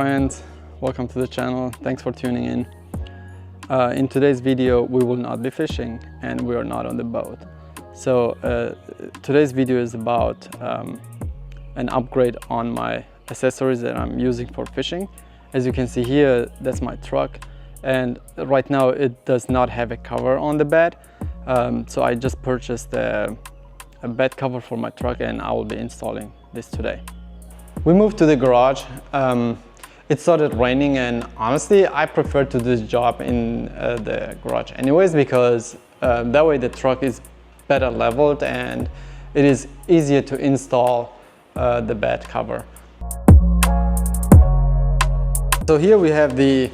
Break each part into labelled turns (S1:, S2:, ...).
S1: friends, welcome to the channel. Thanks for tuning in. In today's video we will not be fishing and we are not on the boat. So today's video is about an upgrade on my accessories that I'm using for fishing. As you can see here, that's my truck, and right now it does not have a cover on the bed. So I just purchased a bed cover for my truck and I will be installing this today. We moved to the garage. It started raining, and honestly I prefer to do this job in the garage anyways, because that way the truck is better leveled and it is easier to install the bed cover. So here we have the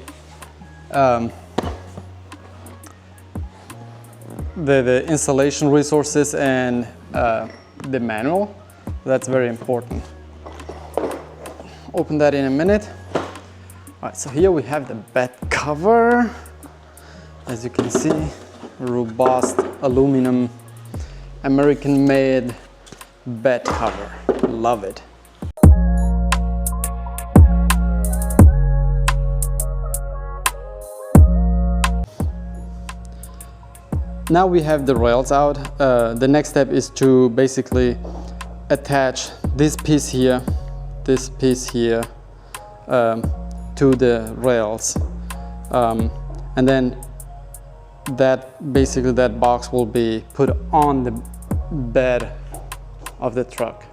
S1: installation resources and the manual. That's very important. Open that in a minute. All right, so here we have the bed cover. As you can see, robust aluminum, American-made bed cover. Love it. Now we have the rails out. The next step is to basically attach this piece here to the rails, and then that box will be put on the bed of the truck.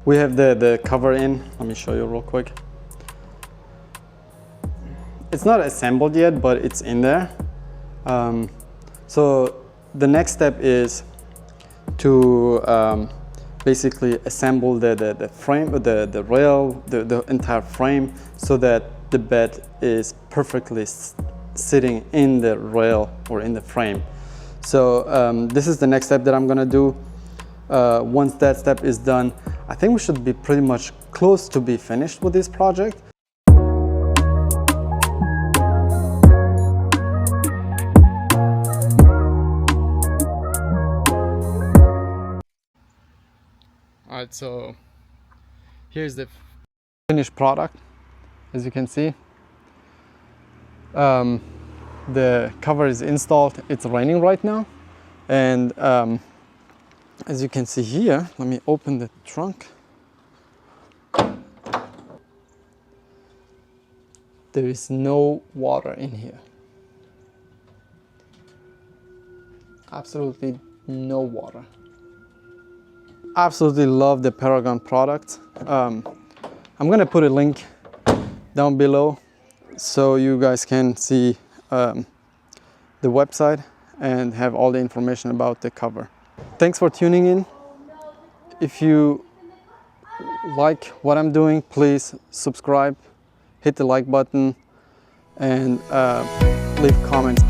S1: We have the cover in. Let me show you real quick. It's not assembled yet, but it's in there. So the next step is to basically assemble the frame, the rail, the entire frame, so that the bed is perfectly sitting in the rail or in the frame. So this is the next step that I'm gonna do. Once that step is done, I think we should be pretty much close to be finished with this project. Alright, so here's the finished product. As you can see, the cover is installed. It's raining right now, and as you can see here, let me open the trunk. There is no water in here. Absolutely no water. Absolutely love the PERAGON product. I'm gonna put a link down below so you guys can see the website and have all the information about the cover. Thanks for tuning in. If you like what I'm doing, please subscribe, hit the like button, and leave comments.